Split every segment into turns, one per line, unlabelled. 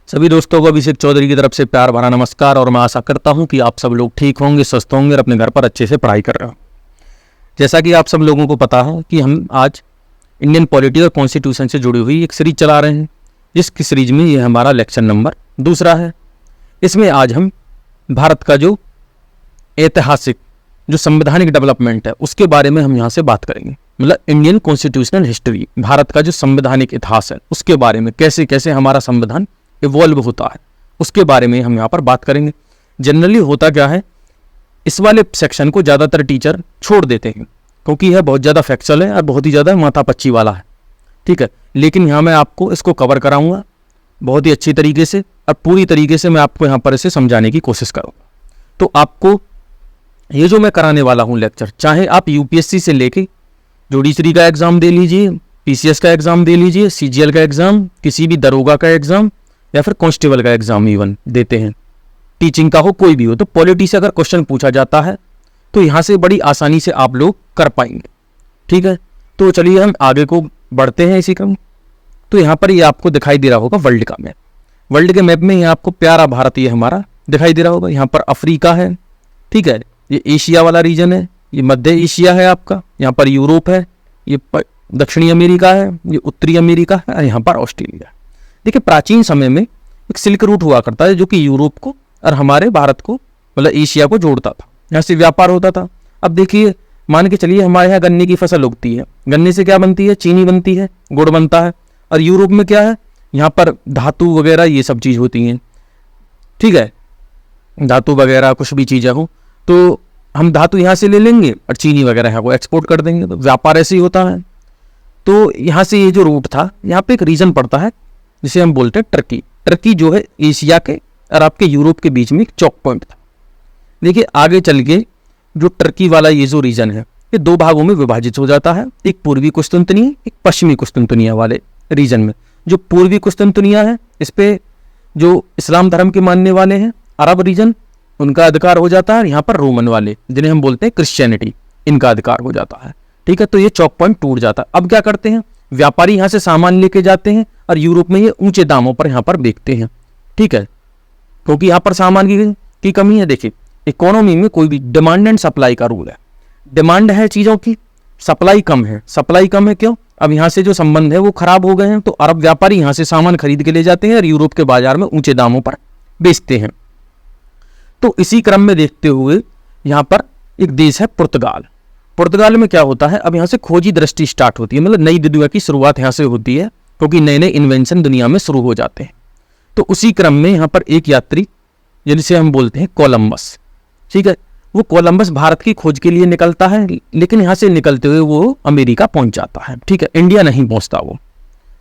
सभी दोस्तों को अभिषेक चौधरी की तरफ से प्यार भरा नमस्कार। और मैं आशा करता हूं कि आप सब लोग ठीक होंगे, स्वस्थ होंगे और अपने घर पर अच्छे से पढ़ाई कर रहे हो। जैसा कि आप सब लोगों को पता है कि हम आज इंडियन पॉलिटी और कॉन्स्टिट्यूशन से जुड़ी हुई एक सीरीज चला रहे हैं, जिसकी सीरीज में ये हमारा लेक्चर नंबर 2 है। इसमें आज हम भारत का जो ऐतिहासिक जो संवैधानिक डेवलपमेंट है उसके बारे में हम यहाँ से बात करेंगे। मतलब इंडियन कॉन्स्टिट्यूशनल हिस्ट्री, भारत का जो संवैधानिक इतिहास है उसके बारे में, कैसे कैसे हमारा संविधान इवॉल्व होता है उसके बारे में हम यहाँ पर बात करेंगे। जनरली होता क्या है, इस वाले सेक्शन को ज़्यादातर टीचर छोड़ देते हैं क्योंकि यह बहुत ज़्यादा फैक्चुअल है और बहुत ही ज़्यादा माथापच्ची वाला है, ठीक है। लेकिन यहाँ मैं आपको इसको कवर कराऊंगा बहुत ही अच्छी तरीके से और पूरी तरीके से मैं आपको यहाँ पर इसे समझाने की कोशिश करूँगा। तो आपको ये जो मैं कराने वाला हूँ लेक्चर, चाहे आप यूपीएससी से लेके जुडिशरी का एग्ज़ाम दे लीजिए, पीसीएस का एग्ज़ाम दे लीजिए, सीजीएल का एग्ज़ाम, किसी भी दरोगा का एग्ज़ाम या फिर कांस्टेबल का एग्ज़ाम इवन देते हैं, टीचिंग का हो, कोई भी हो, तो पॉलिटी से अगर क्वेश्चन पूछा जाता है तो यहाँ से बड़ी आसानी से आप लोग कर पाएंगे, ठीक है। तो चलिए हम आगे को बढ़ते हैं इसी क्रम। तो यहाँ पर ये आपको दिखाई दे रहा होगा वर्ल्ड का मैप। वर्ल्ड के मैप में ये आपको प्यारा भारत ये हमारा दिखाई दे रहा होगा। यहाँ पर अफ्रीका है, ठीक है, ये एशिया वाला रीजन है, ये मध्य एशिया है आपका, यहाँ पर यूरोप है, ये दक्षिणी अमेरिका है, ये उत्तरी अमेरिका है और यहाँ पर ऑस्ट्रेलिया। देखिए प्राचीन समय में एक सिल्क रूट हुआ करता है जो कि यूरोप को और हमारे भारत को मतलब एशिया को जोड़ता था, यहाँ से व्यापार होता था। अब देखिए मान के चलिए हमारे यहाँ गन्ने की फसल उगती है, गन्ने से क्या बनती है, चीनी बनती है, गुड़ बनता है। और यूरोप में क्या है, यहाँ पर धातु वगैरह ये सब चीज़ होती हैं, ठीक है, धातु वगैरह कुछ भी चीज़ें हो तो हम धातु यहाँ से ले लेंगे और चीनी वगैरह यहाँ को एक्सपोर्ट कर देंगे, तो व्यापार ऐसे ही होता है। तो यहाँ से ये जो रूट था, यहाँ पे एक रीजन पड़ता है जिसे हम बोलते हैं टर्की। टर्की जो है एशिया के और आपके यूरोप के बीच में एक चौक पॉइंट था। देखिए आगे चल के जो टर्की वाला ये जो रीजन है ये 2 भागों में विभाजित हो जाता है, एक पूर्वी कुस्तुनतनिया, एक पश्चिमी कुस्तुनतनिया वाले रीजन में। जो पूर्वी कुस्तुनतनिया है इस पे जो इस्लाम धर्म के मानने वाले हैं, अरब रीजन, उनका अधिकार हो जाता है। यहाँ पर रोमन वाले जिन्हें हम बोलते हैं क्रिश्चियनिटी, इनका अधिकार हो जाता है, ठीक है। तो ये चौक पॉइंट टूट जाता है। अब क्या करते हैं, व्यापारी यहाँ से सामान लेके जाते हैं और यूरोप में ये ऊंचे दामों पर यहाँ पर बेचते हैं, ठीक है, क्योंकि यहाँ पर सामान की कमी है। देखिए इकोनॉमी में कोई भी डिमांड एंड सप्लाई का रूल है। डिमांड है चीज़ों की, सप्लाई कम है। सप्लाई कम है क्यों, अब यहाँ से जो संबंध है वो खराब हो गए हैं, तो अरब व्यापारी यहाँ से सामान खरीद के ले जाते हैं और यूरोप के बाजार में ऊंचे दामों पर बेचते हैं। तो इसी क्रम में देखते हुए यहाँ पर एक देश है पुर्तगाल। पुर्तगाल में क्या होता है, अब यहाँ से खोजी दृष्टि स्टार्ट होती है, मतलब नई दुनिया की शुरुआत यहाँ से होती है क्योंकि नए नए इन्वेंशन दुनिया में शुरू हो जाते हैं। तो उसी क्रम में यहाँ पर एक यात्री जिसे हम बोलते हैं कोलंबस, ठीक है, वो कोलंबस भारत की खोज के लिए निकलता है, लेकिन यहाँ से निकलते हुए वो अमेरिका पहुँच जाता है, ठीक है, इंडिया नहीं पहुँचता वो,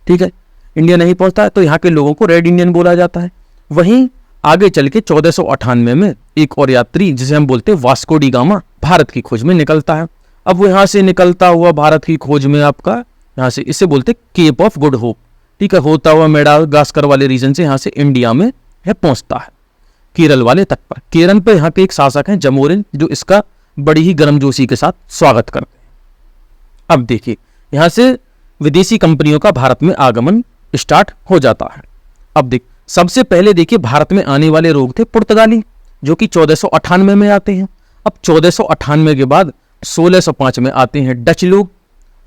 ठीक है, इंडिया नहीं पहुँचता है। तो यहाँ के लोगों को रेड इंडियन बोला जाता है। वहीं आगे चल के 1498 में एक और यात्री जिसे हम बोलते हैं वास्को डी गामा भारत की खोज में निकलता है। अब वो यहाँ से निकलता हुआ भारत की खोज में आपका यहाँ से, इसे बोलते हैं केप ऑफ गुड होप, ठीक है, होता हुआ मेडागास्कर वाले रीजन से यहाँ से इंडिया में है पहुँचता है, केरल वाले तट पर। केरल पे यहाँ के एक शासक हैं जमोरिन, जो इसका बड़ी ही गर्मजोशी के साथ स्वागत करते हैं। अब देखिए यहाँ से विदेशी कंपनियों का भारत में आगमन स्टार्ट हो जाता है। अब देख सबसे पहले देखिए भारत में आने वाले लोग थे पुर्तगाली, जो कि 1498 में आते हैं। अब 1498 के बाद 1605 में आते हैं डच लोग,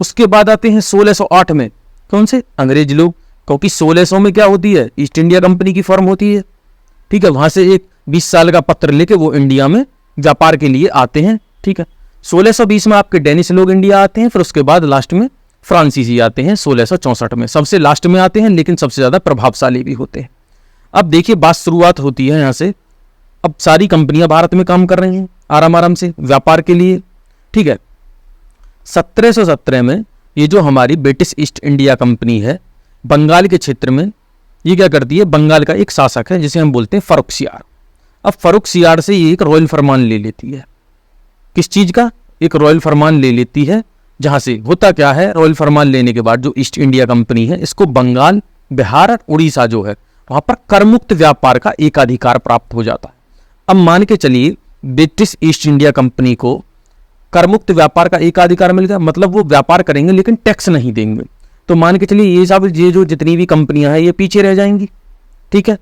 उसके बाद आते हैं 1608 में कौन से, अंग्रेज लोग, क्योंकि 1600 में क्या होती है, ईस्ट इंडिया कंपनी की फर्म होती है, ठीक है। वहां से एक 20 साल का पत्र लेके वो इंडिया में व्यापार के लिए आते हैं, ठीक है। 1620 में आपके डेनिश लोग इंडिया आते हैं, फिर उसके बाद लास्ट में फ्रांसीसी आते हैं 1664 में, सबसे लास्ट में आते हैं लेकिन सबसे ज्यादा प्रभावशाली भी होते हैं। अब देखिए बात शुरुआत होती है यहाँ से। अब सारी कंपनियां भारत में काम कर रही हैं आराम आराम से व्यापार के लिए, ठीक है। 1717 में ये जो हमारी ब्रिटिश ईस्ट इंडिया कंपनी है बंगाल के क्षेत्र में, ये क्या करती है, बंगाल का एक शासक है जिसे हम बोलते हैं फर्रुखसियार। अब फर्रुखसियार से ये एक रॉयल फरमान ले लेती है, किस चीज़ का, एक रॉयल फरमान ले लेती है। जहाँ से होता क्या है, रॉयल फरमान लेने के बाद जो ईस्ट इंडिया कंपनी है इसको बंगाल, बिहार और उड़ीसा जो है वहाँ पर करमुक्त व्यापार का एकाधिकार प्राप्त हो जाता है। अब मान के चलिए ब्रिटिश ईस्ट इंडिया कंपनी को करमुक्त व्यापार का एकाधिकार मिल गया, मतलब वो व्यापार करेंगे लेकिन टैक्स नहीं देंगे। तो मान के चलिए ये सब ये जो जितनी भी कंपनियां हैं ये पीछे रह जाएंगी, ठीक है,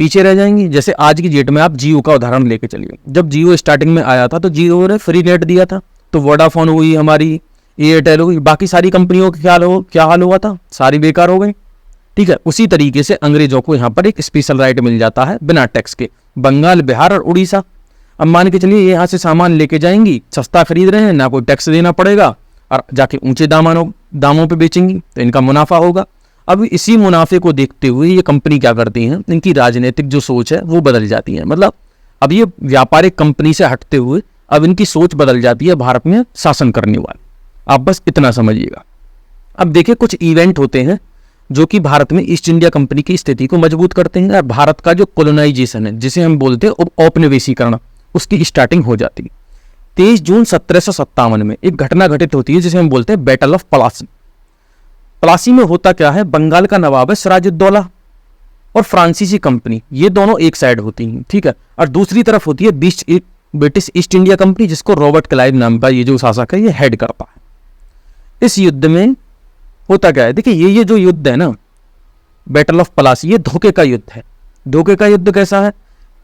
पीछे रह जाएंगी। जैसे आज की डेट में आप जियो का उदाहरण लेके चलिए, जब जियो स्टार्टिंग में आया था तो जियो ने फ्री नेट दिया था, तो वोडाफोन हुई हमारी, एयरटेल हुई, बाकी सारी कंपनियों का क्या हाल हुआ था, सारी बेकार हो गई। ठीक है, उसी तरीके से अंग्रेजों को यहाँ पर एक स्पेशल राइट मिल जाता है बिना टैक्स के, बंगाल, बिहार और उड़ीसा। अब मान के चलिए यहाँ से सामान लेके जाएंगी, सस्ता खरीद रहे हैं, ना कोई टैक्स देना पड़ेगा, और जाके ऊंचे दामों पे बेचेंगी तो इनका मुनाफा होगा। अब इसी मुनाफे को देखते हुए ये कंपनी क्या करती हैं, इनकी राजनीतिक जो सोच है वो बदल जाती है। मतलब अब ये व्यापारिक कंपनी से हटते हुए अब इनकी सोच बदल जाती है भारत में शासन करने वाले। आप बस इतना समझिएगा। अब देखिए कुछ इवेंट होते हैं जो कि भारत में ईस्ट इंडिया कंपनी की स्थिति को मजबूत करते हैं, और भारत का जो कोलोनाइजेशन है, जिसे हम बोलते हैं औपनिवेशीकरण, उसकी स्टार्टिंग हो जाती है। 23 जून 1757 में एक घटना घटित होती है जिसे हम बोलते हैं बैटल ऑफ प्लासी। प्लासी में होता क्या है, बंगाल का नवाब है सिराजुद्दौला और फ्रांसीसी कंपनी, ये दोनों एक साइड होती हैं। ठीक है, और दूसरी तरफ होती है ब्रिटिश ईस्ट इंडिया कंपनी, जिसको रॉबर्ट क्लाइव नाम का ये जो शासक है ये हेड करता है। इस युद्ध में होता क्या है, देखिए ये जो युद्ध है ना, बैटल ऑफ प्लासी, ये धोखे का युद्ध है। धोखे का युद्ध कैसा है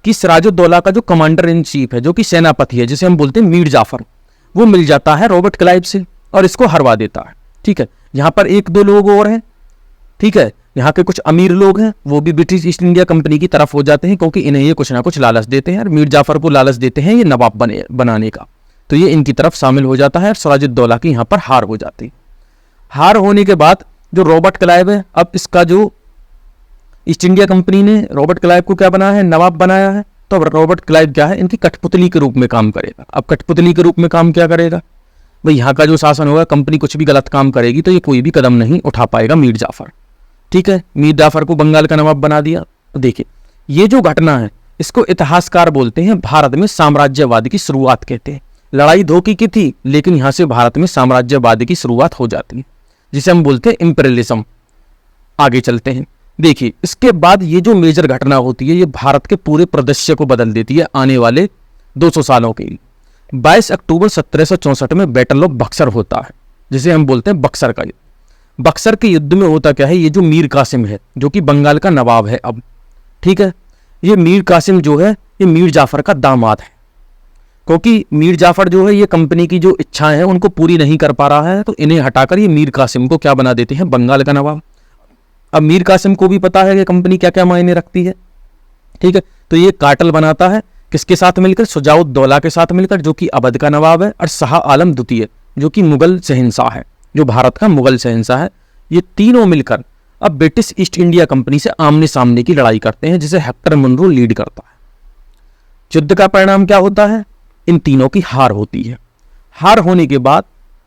कि सिराजुद्दौला का जो कमांडर इन चीफ है, जो कि सेनापति है, जिसे हम बोलते हैं मीर जाफर, वो मिल जाता है रॉबर्ट क्लाइव से और इसको हरवा देता है। ठीक है, यहाँ पर एक दो लोग और हैं। ठीक है, यहाँ के कुछ अमीर लोग हैं, वो भी ब्रिटिश ईस्ट इंडिया कंपनी की तरफ हो जाते हैं, क्योंकि इन्हें ये कुछ ना कुछ लालच देते हैं, और मीर जाफर को लालच देते हैं ये नवाब बनाने का, तो ये इनकी तरफ शामिल हो जाता है और सिराजुद्दौला की यहाँ पर हार हो जाती है। हार होने के बाद जो रॉबर्ट क्लाइव है, अब इसका जो ईस्ट इंडिया कंपनी ने रॉबर्ट क्लाइव को क्या बनाया है, नवाब बनाया है, तो अब रॉबर्ट क्लाइव क्या है, इनकी कठपुतली के रूप में काम करेगा। अब कठपुतली के रूप में काम क्या करेगा भाई, यहाँ का जो शासन होगा, कंपनी कुछ भी गलत काम करेगी तो ये कोई भी कदम नहीं उठा पाएगा मीर जाफर। ठीक है, मीर जाफर को बंगाल का नवाब बना दिया। तो देखिए ये जो घटना है, इसको इतिहासकार बोलते हैं भारत में साम्राज्यवाद की शुरुआत कहते हैं। लड़ाई धोखे की थी, लेकिन यहाँ से भारत में साम्राज्यवाद की शुरुआत हो जाती है, जिसे हम बोलते हैं इंपीरियलिज्म। आगे चलते हैं। देखिए इसके बाद ये जो मेजर घटना होती है, ये भारत के पूरे परिदृश्य को बदल देती है आने वाले 200 सालों के लिए। 22 अक्टूबर 1764 में बैटल ऑफ बक्सर होता है, जिसे हम बोलते हैं बक्सर का युद्ध। बक्सर के युद्ध में होता क्या है, ये जो मीर कासिम है, जो कि बंगाल का नवाब है अब, ठीक है, ये मीर कासिम जो है ये मीर जाफर का दामाद है, क्योंकि मीर जाफर जो है ये कंपनी की जो इच्छाएं हैं उनको पूरी नहीं कर पा रहा है, तो इन्हें हटाकर ये मीर कासिम को क्या बना देते हैं, बंगाल का नवाब। अब मीर कासिम को भी पता है कि कंपनी क्या क्या मायने रखती है। ठीक है, तो ये कार्टेल बनाता है किसके साथ मिलकर, शुजाउद्दौला के साथ मिलकर, जो कि अवध का नवाब है, और शाह आलम द्वितीय, जो कि मुगल शहंशाह है, जो भारत का मुगल शहंशाह है। ये तीनों मिलकर अब ब्रिटिश ईस्ट इंडिया कंपनी से आमने सामने की लड़ाई करते हैं, जिसे हेक्टर मुनरो लीड करता है। युद्ध का परिणाम क्या होता है, इन तीनों की हार होती है। हार होने के बाद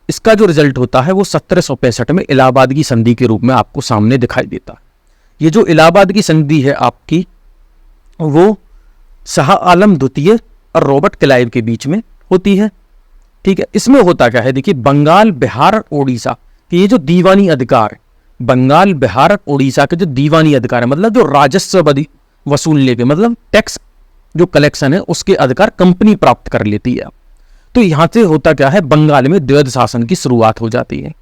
इसका जो रिजल्ट होता है वो 1765 में इलाहाबाद की संधि के रूप में आपको सामने दिखाई देता है। ये जो इलाहाबाद की संधि है आपकी, वो शाह आलम द्वितीय और रॉबर्ट क्लाइव के बीच में होती है। ठीक है, इसमें होता क्या है, देखिए बंगाल, बिहार और उड़ीसा के ये जो दीवानी अधिकार, बंगाल, बिहार और उड़ीसा के जो दीवानी अधिकार है, मतलब जो राजस्व वसूलने के, मतलब टैक्स जो कलेक्शन है, उसके अधिकार कंपनी प्राप्त कर लेती है। तो यहां से होता क्या है, बंगाल में द्वैध शासन की शुरुआत हो जाती है।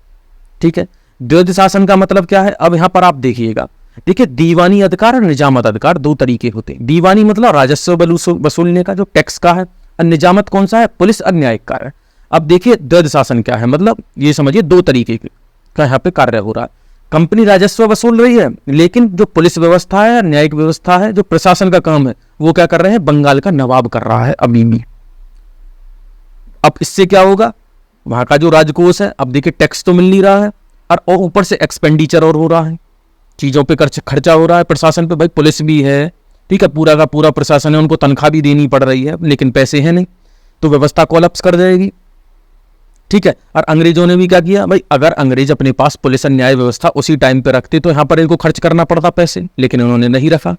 ठीक है, द्वैध शासन का मतलब क्या है, अब यहां पर आप देखिएगा, देखिए दीवानी अधिकार और निजामत अधिकार दो तरीके होते हैं। दीवानी मतलब राजस्व वसूलने का, जो टैक्स का है, और निजामत कौन सा है, पुलिस और न्यायिक कार्य। अब देखिए द्वैध शासन क्या है, मतलब ये समझिए दो तरीके का यहाँ पे कार्य हो रहा है। कंपनी राजस्व वसूल रही है, लेकिन जो पुलिस व्यवस्था है, न्यायिक व्यवस्था है, जो प्रशासन का काम है, वो क्या कर रहे हैं, बंगाल का नवाब कर रहा है अभी भी। अब इससे क्या होगा, वहां का जो राजकोष है, अब देखिए टैक्स तो मिल नहीं रहा है, और ऊपर से एक्सपेंडिचर और हो रहा है, चीजों पे खर्चा हो रहा है प्रशासन पे। भाई पुलिस भी है, ठीक है, पूरा का पूरा प्रशासन है, उनको तनख्वाह भी देनी पड़ रही है, लेकिन पैसे हैं नहीं, तो व्यवस्था कोलैप्स कर जाएगी। ठीक है, और अंग्रेजों ने भी क्या किया, भाई अगर अंग्रेज अपने पास पुलिस और न्याय व्यवस्था उसी टाइम पे रखते तो यहाँ पर इनको खर्च करना पड़ता पैसे, लेकिन उन्होंने नहीं रखा।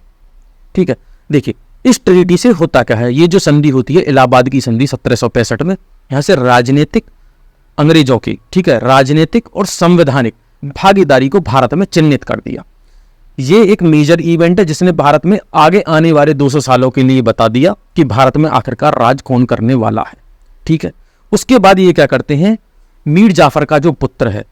ठीक है, देखिए इस ट्रीटी से होता क्या है, ये जो संधि होती है इलाहाबाद की संधि 1765 में, यहाँ से राजनीतिक अंग्रेजों की, ठीक है, राजनीतिक और संवैधानिक भागीदारी को भारत में चिन्हित कर दिया। ये एक मेजर इवेंट है जिसने भारत में आगे आने वाले 200 सालों के लिए बता दिया कि भारत में आखिरकार राज कौन करने वाला है। ठीक है, उसके बाद ये क्या करते हैं, मीर जाफर का जो पुत्र है,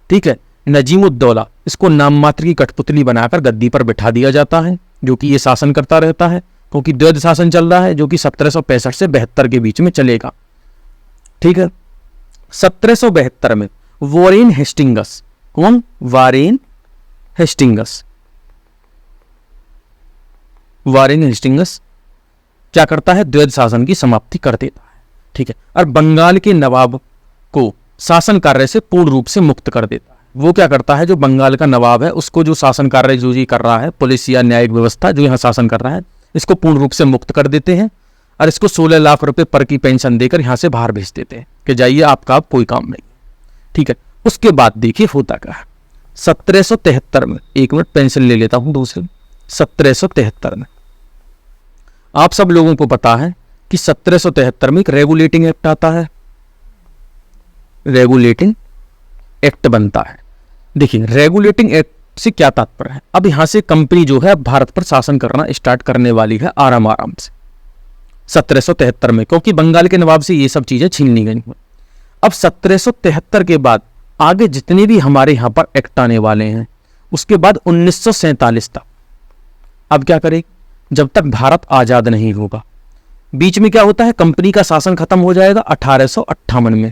ठीक है, नजीमुद्दौला, इसको नाम मात्र की कठपुतली बनाकर गद्दी पर बिठा दिया जाता है। जो कि ये शासन करता रहता है, क्योंकि द्वैध शासन चल रहा है जो कि 1765 से 72 के बीच में चलेगा। ठीक है, 1772 में वॉरेन हेस्टिंगस, कौन? Warren Hastings. वारेन हेस्टिंगस क्या करता है? द्वैध शासन की समाप्ति कर देता है। ठीक है, और बंगाल के नवाब को शासन कार्य से पूर्ण रूप से मुक्त कर देता है। वो क्या करता है? जो बंगाल का नवाब है उसको जो शासन कार्य जो ये कर रहा है, पुलिस या न्यायिक व्यवस्था जो यहाँ शासन कर रहा है, इसको पूर्ण रूप से मुक्त कर देते हैं और इसको 16 लाख रुपए पर की पेंशन देकर यहाँ से बाहर भेज देते हैं कि जाइए, आपका अब कोई काम नहीं। ठीक है, उसके बाद देखिए होता क्या है। 1773 में, एक मिनट पेंसिल ले लेता हूं दूसरे, 1773 में आप सब लोगों को पता है कि 1773 में एक रेगुलेटिंग एक्ट आता है, रेगुलेटिंग एक्ट बनता है। देखिए रेगुलेटिंग एक्ट से क्या तात्पर्य है? अब यहां से कंपनी जो है भारत पर शासन करना स्टार्ट करने वाली है आराम आराम से 1773 में, क्योंकि बंगाल के नवाब से ये सब चीजें छीन ली गई। अब 1773 के बाद आगे जितने भी हमारे यहां पर एक्ट आने वाले हैं, उसके बाद 1947 तक अब क्या करें? जब तक भारत आजाद नहीं होगा। बीच में क्या होता है? कंपनी का शासन खत्म हो जाएगा 1858 में।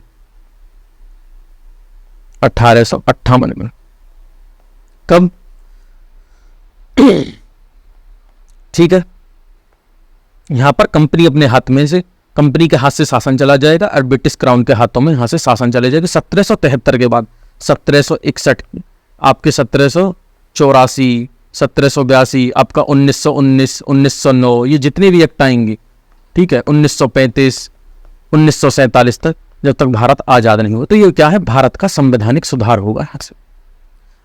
1858 में कब? ठीक है, यहां पर कंपनी अपने हाथ में से, कंपनी के हाथ से शासन चला जाएगा और ब्रिटिश क्राउन के हाथों में यहां से शासन चले जाएगा। 1773 के बाद 1761, आपके 1784, 1782, आपका 1919, 1909, ये जितने भी एक्ट आएंगे, ठीक है, 1935, 1947 तक, जब तक भारत आजाद नहीं हो। तो ये क्या है? भारत का संवैधानिक सुधार होगा। यहाँ से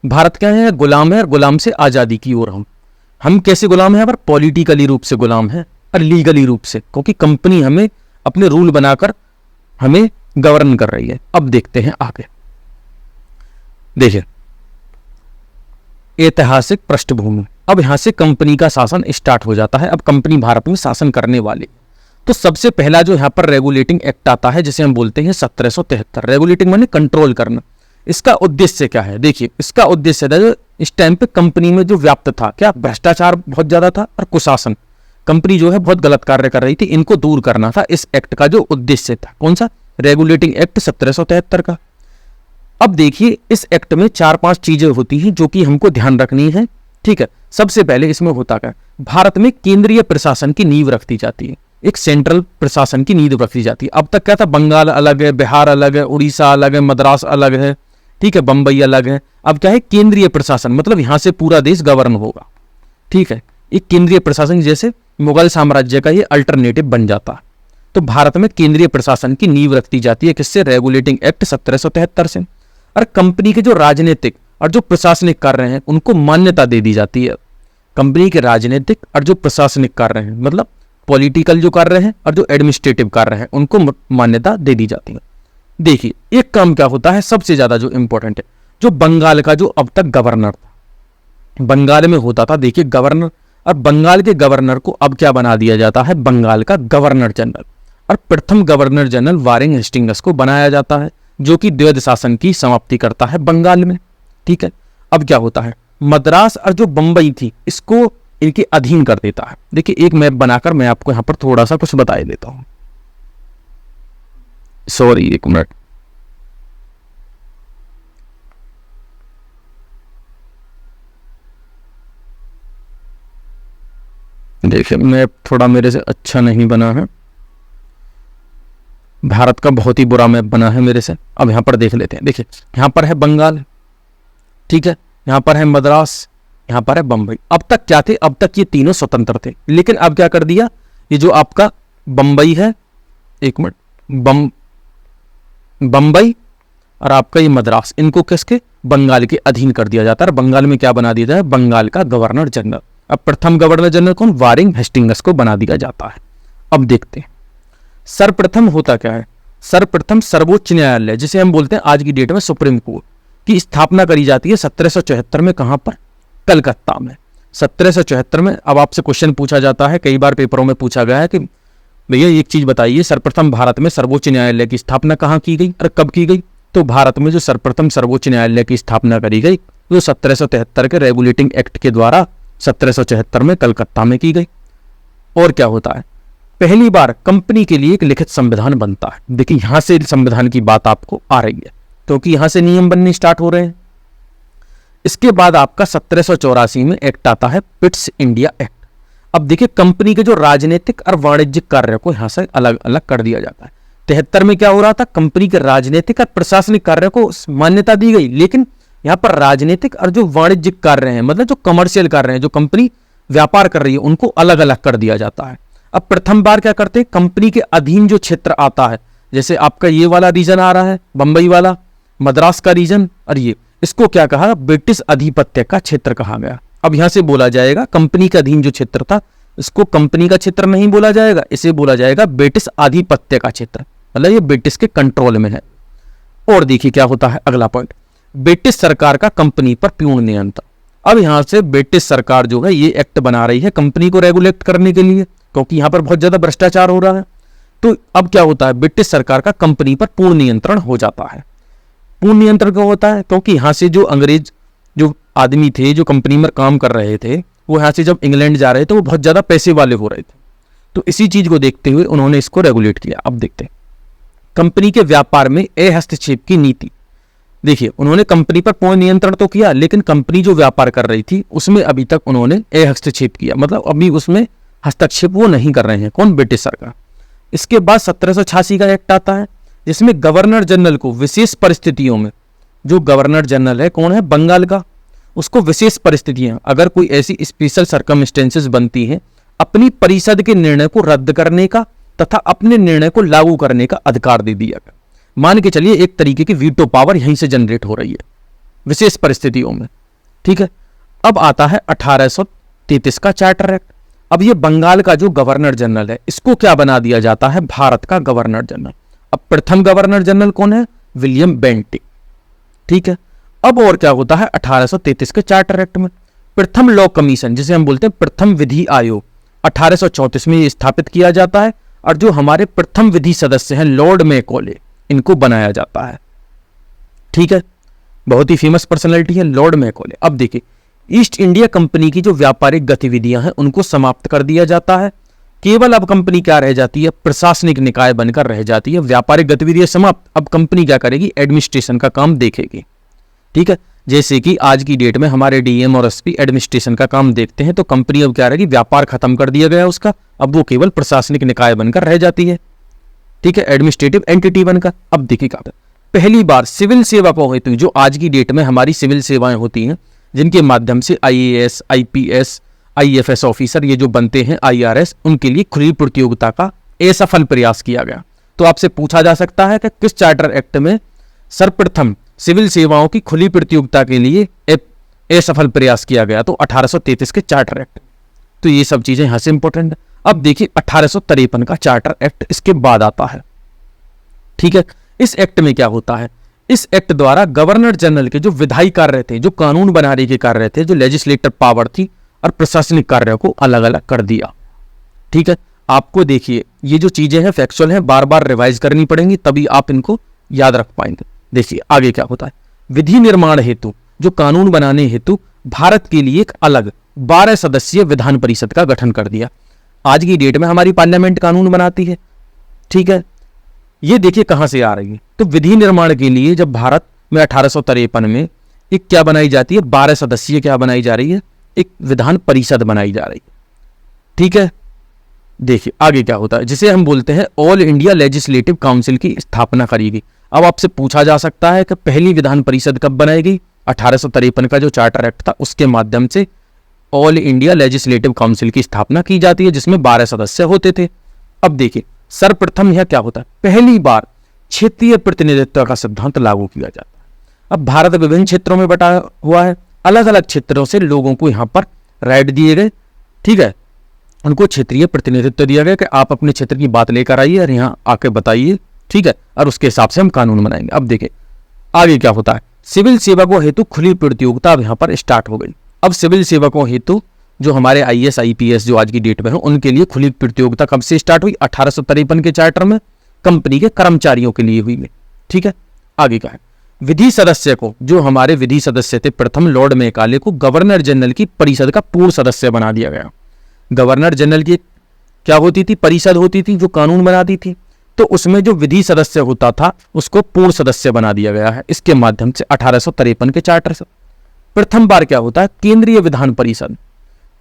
भारत क्या है? गुलाम है, और गुलाम से आजादी की ओर हम कैसे गुलाम है? पर पॉलिटिकली रूप से गुलाम है और लीगली रूप से, क्योंकि कंपनी हमें अपने रूल बनाकर हमें गवर्न कर रही है। अब देखते हैं आगे। देखिए ऐतिहासिक पृष्ठभूमि, अब यहां से कंपनी का शासन स्टार्ट हो जाता है। अब कंपनी भारत में शासन करने वाली। तो सबसे पहला जो यहां पर रेगुलेटिंग एक्ट आता है, जिसे हम बोलते हैं 1773। रेगुलेटिंग माने कंट्रोल करना। इसका उद्देश्य क्या है? देखिए इसका उद्देश्य था, जो इस टाइम पे कंपनी में जो व्याप्त था, क्या भ्रष्टाचार बहुत ज्यादा था और कुशासन, कंपनी जो है बहुत गलत कार्य कर रही थी, इनको दूर करना था इस एक्ट का जो उद्देश्य था। कौन सा? रेगुलेटिंग एक्ट 1773 का। अब देखिए इस एक्ट में 4-5 चीजें होती हैं जो कि हमको ध्यान रखनी है। ठीक है, सबसे पहले इसमें होता क्या? भारत में केंद्रीय प्रशासन की नींव रखती जाती है, एक सेंट्रल प्रशासन की नींव रखी जाती है। अब तक क्या था? बंगाल अलग है, बिहार अलग है, उड़ीसा अलग है, मद्रास अलग है, ठीक है, बंबई अलग है। अब क्या है? केंद्रीय प्रशासन, मतलब यहां से पूरा देश गवर्न होगा। ठीक है, एक केंद्रीय प्रशासन जैसे मुगल साम्राज्य का ये अल्टरनेटिव बन जाता है। तो भारत में केंद्रीय प्रशासन की नींव रखती जाती है किससे? रेगुलेटिंग एक्ट 1773 से। और कंपनी के जो राजनीतिक और जो प्रशासनिक कार्य हैं उनको मान्यता दे दी जाती है। कंपनी के राजनीतिक और जो प्रशासनिक कार्य हैं, मतलब पॉलिटिकल जो कार्य हैं और जो एडमिनिस्ट्रेटिव कार्य हैं, उनको मान्यता दे दी जाती है। देखिए एक काम क्या होता है सबसे ज्यादा जो इंपॉर्टेंट है, जो बंगाल का जो अब तक गवर्नर था, बंगाल में होता था देखिए गवर्नर, और बंगाल के गवर्नर को अब क्या बना दिया जाता है? बंगाल का गवर्नर जनरल। और प्रथम गवर्नर जनरल वारेन हेस्टिंगस को बनाया जाता है, जो कि द्वैध शासन की समाप्ति करता है बंगाल में। ठीक है, अब क्या होता है? मद्रास और जो बंबई थी इसको इनके अधीन कर देता है। देखिए एक मैप बनाकर मैं आपको यहां पर थोड़ा सा कुछ बता देता हूं। सॉरी एक मिनट, देखिए मैप थोड़ा मेरे से अच्छा नहीं बना है, भारत का बहुत ही बुरा मैप बना है मेरे से। अब यहां पर देख लेते हैं। देखिए यहां पर है बंगाल, ठीक है, यहां पर है मद्रास, यहां पर है बंबई। अब तक क्या थे? अब तक ये तीनों स्वतंत्र थे, लेकिन अब क्या कर दिया? ये जो आपका बंबई है, एक मिनट, बंबई और आपका ये मद्रास, इनको किसके? बंगाल के अधीन कर दिया जाता है। बंगाल में क्या बना दिया जाए? बंगाल का गवर्नर जनरल। अब प्रथम गवर्नर जनरल कौन? वारेन हेस्टिंगस को बना दिया जाता है। अब देखते हैं सर्वप्रथम होता क्या है। सर्वप्रथम सर्वोच्च न्यायालय, जिसे हम बोलते हैं आज की डेट में सुप्रीम कोर्ट, की स्थापना करी जाती है 1774 में। कहां पर? कलकत्ता में, 1774 में। अब आपसे क्वेश्चन पूछा जाता है, कई बार पेपरों में पूछा गया है कि भैया एक चीज बताइए, सर्वप्रथम भारत में सर्वोच्च न्यायालय की स्थापना कहां की गई और कब की गई? तो भारत में जो सर्वप्रथम सर्वोच्च न्यायालय की स्थापना करी गई वो 1773 के रेगुलेटिंग एक्ट के द्वारा 1774 में कलकत्ता में की गई। और क्या होता है, पहली बार कंपनी के लिए एक लिखित संविधान बनता है। देखिए यहां से संविधान की बात आपको आ रही है, क्योंकि यहां से नियम बनने स्टार्ट हो रहे हैं। इसके बाद आपका 1784 में एक्ट आता है, पिट्स इंडिया एक्ट। अब देखिए कंपनी के जो राजनीतिक और वाणिज्यिक कार्य को यहां से अलग अलग कर दिया जाता है। 73 में क्या हो रहा था, कंपनी के राजनीतिक और प्रशासनिक कार्य को मान्यता दी गई, लेकिन यहाँ पर राजनीतिक और जो वाणिज्यिक कार्य हैं, मतलब जो कमर्शियल कार्य हैं, जो कंपनी व्यापार कर रही है, उनको अलग अलग कर दिया जाता है। अब प्रथम बार क्या करते हैं, कंपनी के अधीन जो क्षेत्र आता है, जैसे आपका ये वाला रीजन आ रहा है, बंबई वाला, मद्रास का रीजन, और ये, इसको क्या कहा, ब्रिटिश अधिपत्य का क्षेत्र कहा गया। अब यहां से बोला जाएगा कंपनी के अधीन जो क्षेत्र था, इसको कंपनी का क्षेत्र नहीं बोला जाएगा, इसे बोला जाएगा ब्रिटिश आधिपत्य का क्षेत्र, मतलब ये ब्रिटिश के कंट्रोल में है। और देखिए क्या होता है अगला पॉइंट, ब्रिटिश सरकार का कंपनी पर पूर्ण नियंत्रण। अब यहां से ब्रिटिश सरकार जो है ये एक्ट बना रही है कंपनी को रेगुलेट करने के लिए, क्योंकि यहां पर बहुत ज्यादा भ्रष्टाचार हो रहा है। तो अब क्या होता है, ब्रिटिश सरकार का कंपनी पर पूर्ण नियंत्रण हो जाता है। पूर्ण नियंत्रण क्यों होता है, क्योंकि यहां से जो अंग्रेज जो आदमी थे, जो कंपनी में काम कर रहे थे, वो यहां से जब इंग्लैंड जा रहे थे, वो बहुत ज्यादा पैसे वाले हो रहे थे। तो इसी चीज को देखते हुए उन्होंने इसको रेगुलेट किया। अब देखते हैं कंपनी के व्यापार में हस्तक्षेप की नीति। देखिए उन्होंने कंपनी पर पूर्ण नियंत्रण तो किया, लेकिन कंपनी जो व्यापार कर रही थी उसमें अभी तक उन्होंने हस्तक्षेप किया, मतलब अभी उसमें हस्तक्षेप वो नहीं कर रहे हैं। कौन, ब्रिटिश सरकार। इसके बाद 1786 का एक्ट आता है, जिसमें गवर्नर जनरल को विशेष परिस्थितियों में, जो गवर्नर जनरल है कौन है, बंगाल का, उसको विशेष परिस्थितियां, अगर कोई ऐसी स्पेशल सर्कमस्टेंसेस बनती हैं, अपनी परिषद के निर्णय को रद्द करने का तथा अपने निर्णय को लागू करने का अधिकार दे दिया गया। मान के चलिए एक तरीके की वीटो पावर यहीं से जनरेट हो रही है विशेष परिस्थितियों में, ठीक है। अब आता है 1833 का चार्टर एक्ट। अब ये बंगाल का जो गवर्नर जनरल है, इसको क्या बना दिया जाता है, भारत का गवर्नर जनरल। अब प्रथम गवर्नर जनरल कौन है, विलियम बेंटिक, ठीक है। अब और क्या होता है, 1833 के चार्टर एक्ट में प्रथम लॉ कमीशन, जिसे हम बोलते हैं प्रथम विधि आयोग, 1834 में स्थापित किया जाता है। और जो हमारे प्रथम विधि सदस्य हैं लॉर्ड मैकॉले, इनको बनाया जाता है, ठीक है। बहुत ही फेमस पर्सनैलिटी है लॉर्ड मैकॉले। अब देखिए ईस्ट इंडिया कंपनी की जो व्यापारिक गतिविधियां हैं उनको समाप्त कर दिया जाता है। केवल अब कंपनी क्या रह जाती है, प्रशासनिक निकाय बनकर रह जाती है। व्यापारिक गतिविधियां समाप्त, अब कंपनी क्या करेगी, एडमिनिस्ट्रेशन का काम देखेगी, ठीक है। जैसे कि आज की डेट में हमारे डीएम और एसपी एडमिनिस्ट्रेशन का काम देखते हैं, तो कंपनी अब क्या रहेगी, व्यापार खत्म कर दिया गया उसका, अब वो केवल प्रशासनिक निकाय बनकर रह जाती है, ठीक है, एडमिनिस्ट्रेटिव एंटिटी बनकर। अब देखिए क्या पहली बार सिविल सेवा को हेतु, जो आज की डेट में हमारी सिविल सेवाएं होती हैं, जिनके माध्यम से आईएएस, आईपीएस, आईएफएस ऑफिसर ये जो बनते हैं, आईआरएस, उनके लिए खुली प्रतियोगिता का असफल प्रयास किया गया। तो आपसे पूछा जा सकता है कि किस चार्टर एक्ट में सर्वप्रथम सिविल सेवाओं की खुली प्रतियोगिता के लिए असफल प्रयास किया गया, तो 1833 के चार्टर एक्ट। तो ये सब चीजें यहां से इंपॉर्टेंट है। अब देखिए 1853 का चार्टर एक्ट इसके बाद आता है, ठीक है। इस एक्ट में क्या होता है, इस एक्ट द्वारा गवर्नर जनरल के जो विधायी कार्य थे, जो कानून बनाने के कार्य थे, जो लेजिस्लेटर पावर थी, और प्रशासनिक कार्यों को अलग अलग कर दिया, ठीक है। आपको देखिए ये जो चीजें हैं फैक्चुअल हैं, बार बार रिवाइज करनी पड़ेंगी, तभी आप इनको याद रख पाएंगे। देखिए आगे क्या होता है, विधि निर्माण हेतु, जो कानून बनाने हेतु भारत के लिए एक अलग 12 सदस्यीय विधान परिषद का गठन कर दिया। आज की डेट में हमारी पार्लियामेंट कानून बनाती है, ठीक है। ये देखिए कहां से आ रही है, तो विधि निर्माण के लिए जब भारत में 1853 में एक क्या बनाई जाती है, 12 सदस्यीय क्या बनाई जा रही है, एक विधान परिषद बनाई जा रही है, ठीक है। देखिए आगे क्या होता है, जिसे हम बोलते हैं ऑल इंडिया लेजिस्लेटिव काउंसिल की स्थापना करी गई। अब आपसे पूछा जा सकता है कि पहली विधान परिषद कब बनाई गई, 1853 का जो चार्टर एक्ट था उसके माध्यम से ऑल इंडिया लेजिस्लेटिव काउंसिल की स्थापना की जाती है, जिसमें 12 सदस्य होते थे। अब देखिए सर्वप्रथम यह क्या होता है, पहली बार क्षेत्रीय प्रतिनिधित्व का सिद्धांत लागू किया जाता है। अब भारत विभिन्न क्षेत्रों में बटा हुआ है, अलग अलग क्षेत्रों से लोगों को यहाँ पर राइट दिए गए, ठीक है। उनको क्षेत्रीय प्रतिनिधित्व दिया गया कि आप अपने क्षेत्र की बात लेकर आइए और यहाँ आके बताइए, ठीक है, और उसके हिसाब से हम कानून बनाएंगे। अब देखिए आगे क्या होता है, सिविल सेवकों हेतु खुली प्रतियोगिता अब यहाँ पर स्टार्ट हो गई। अब सिविल सेवकों हेतु जो हमारे आईएएस आईपीएस जो आज की डेट में है, उनके लिए खुली प्रतियोगिता कब से स्टार्ट हुई, 1853 के चार्टर में कंपनी के कर्मचारियों के लिए हुई, ठीक है। आगे क्या है, विधि सदस्य को, जो हमारे विधि सदस्य थे प्रथम लॉर्ड मेकाले को, गवर्नर जनरल की परिषद का पूर्ण सदस्य बना दिया गया। गवर्नर जनरल की क्या होती थी? परिषद होती थी जो कानून बनाती थी। तो उसमें जो विधि सदस्य होता था उसको पूर्ण सदस्य बना दिया गया है इसके माध्यम से 1853 के चार्टर से। प्रथम बार क्या होता है? केंद्रीय विधान परिषद।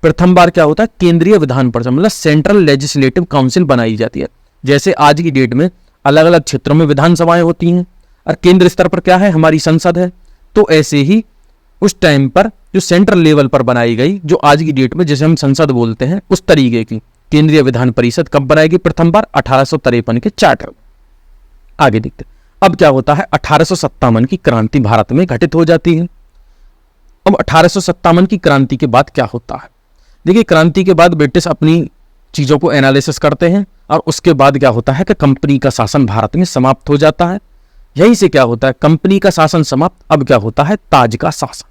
प्रथम बार क्या होता है? केंद्रीय विधान परिषद, मतलब सेंट्रल लेजिस्लेटिव काउंसिल बनाई जाती है। जैसे आज की डेट में अलग अलग क्षेत्रों में विधानसभाएं होती हैं और केंद्र स्तर पर क्या है? हमारी संसद है। तो ऐसे ही उस टाइम पर जो सेंट्रल लेवल पर बनाई गई, जो आज की डेट में जिसे हम संसद बोलते हैं, उस तरीके की केंद्रीय विधान परिषद कब बनाएगी? प्रथम बार 1853 के चार्टर। आगे देखते अब क्या होता है? 1857 की क्रांति भारत में घटित हो जाती है। अब 1857 की क्रांति के बाद क्या होता है? देखिए, क्रांति के बाद ब्रिटिश अपनी चीजों को एनालिसिस करते हैं और उसके बाद क्या होता है कि कंपनी का शासन भारत में समाप्त हो जाता है। यहीं से क्या होता है? कंपनी का शासन समाप्त, अब क्या होता है? ताज का शासन,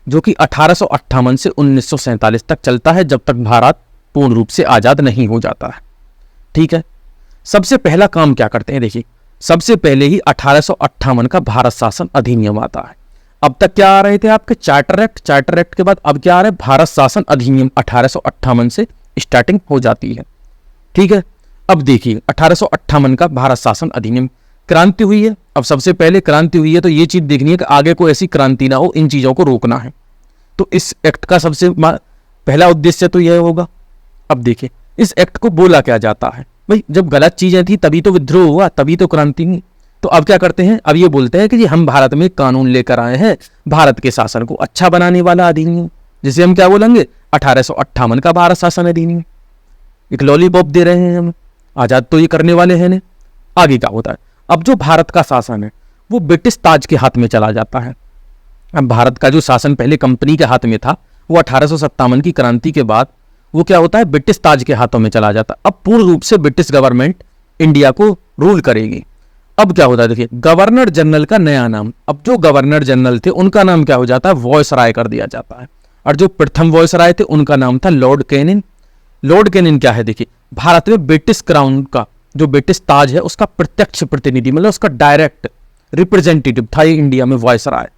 जो कि 1858 से 1947 तक चलता है, जब तक भारत पूर्ण रूप से आजाद नहीं हो जाता है। ठीक है, सबसे पहला काम क्या करते हैं? देखिए, सबसे पहले ही 1858 का भारत शासन अधिनियम आता है। अब तक क्या आ रहे थे आपके? Charter act. चार्टर एक्ट के बाद अब क्या आ रहा है? भारत शासन अधिनियम 1858 से स्टार्टिंग हो जाती है। ठीक है, अब देखिए 1858 का भारत शासन अधिनियम, क्रांति हुई है। अब सबसे पहले क्रांति हुई है तो ये चीज देखनी है कि आगे को ऐसी क्रांति ना हो, इन चीजों को रोकना है। तो इस एक्ट का सबसे पहला उद्देश्य तो यह होगा। अब देखिए, इस एक्ट को बोला क्या जाता है? भाई, जब गलत चीजें थी तभी तो विद्रोह हुआ, तभी तो क्रांति हुई। तो अब क्या करते हैं? अब ये बोलते हैं कि जी हम भारत में कानून लेकर आए हैं, भारत के शासन को अच्छा बनाने वाला अधिनियम, जिसे हम क्या बोलेंगे? 1858 का भारत शासन अधिनियम। एक लॉलीपॉप दे रहे हैं हम, आजाद तो ये करने वाले हैं ने। आगे क्या होता है? अब जो भारत का शासन है वो ब्रिटिश ताज के हाथ में चला जाता है। अब भारत का जो शासन पहले कंपनी के हाथ में था, वो 1857 की क्रांति के बाद वो क्या होता है? ब्रिटिश ताज के हाथों में चला जाता है। अब पूर्ण रूप से ब्रिटिश गवर्नमेंट इंडिया को रूल करेगी। अब क्या होता है? देखिए, गवर्नर जनरल का नया नाम, अब जो गवर्नर जनरल थे उनका नाम क्या हो जाता है? वॉयसराय कर दिया जाता है। और जो प्रथम वॉयसराय थे उनका नाम था लॉर्ड कैनिंग। लॉर्ड कैनिंग क्या है? देखिए, भारत में ब्रिटिश क्राउन का, जो ब्रिटिश ताज है, उसका प्रत्यक्ष प्रतिनिधि, मतलब उसका डायरेक्ट रिप्रेजेंटेटिव था ये इंडिया में वॉयसराय।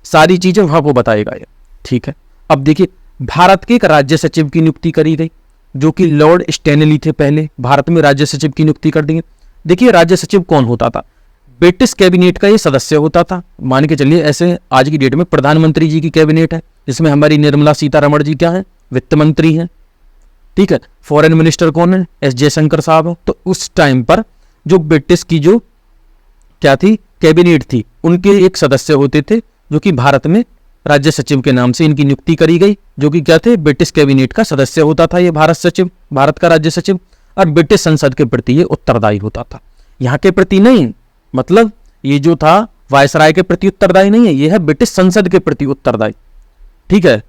सारी चीजें वहां को बताएगा ये। ठीक है, अब देखिए, भारत के एक राज्य सचिव की नियुक्ति करी गई, जो कि लॉर्ड स्टैनली थे। पहले भारत में राज्य सचिव की नियुक्ति कर दी। देखिए, राज्य सचिव कौन होता था? ब्रिटिश कैबिनेट का ये सदस्य होता था। मान के चलिए, ऐसे आज की डेट में प्रधानमंत्री जी की कैबिनेट है, जिसमें हमारी निर्मला सीतारमण जी क्या है? वित्त मंत्री हैं। ठीक है, फॉरेन मिनिस्टर कौन है? एस जयशंकर साहब है। तो उस टाइम पर जो ब्रिटिश की जो क्या थी? कैबिनेट थी, उनके एक सदस्य होते थे, जो कि भारत में राज्य सचिव के नाम से इनकी नियुक्ति करी गई, जो कि क्या थे? ब्रिटिश कैबिनेट का सदस्य होता था ये भारत सचिव, भारत का राज्य सचिव। और ब्रिटिश संसद के प्रति ये उत्तरदायी होता था। यहाँ के प्रति नहीं, मतलब ये जो था वायसराय के प्रति उत्तरदायी नहीं है, ये है ब्रिटिश संसद के प्रति उत्तरदायी। ठीक है,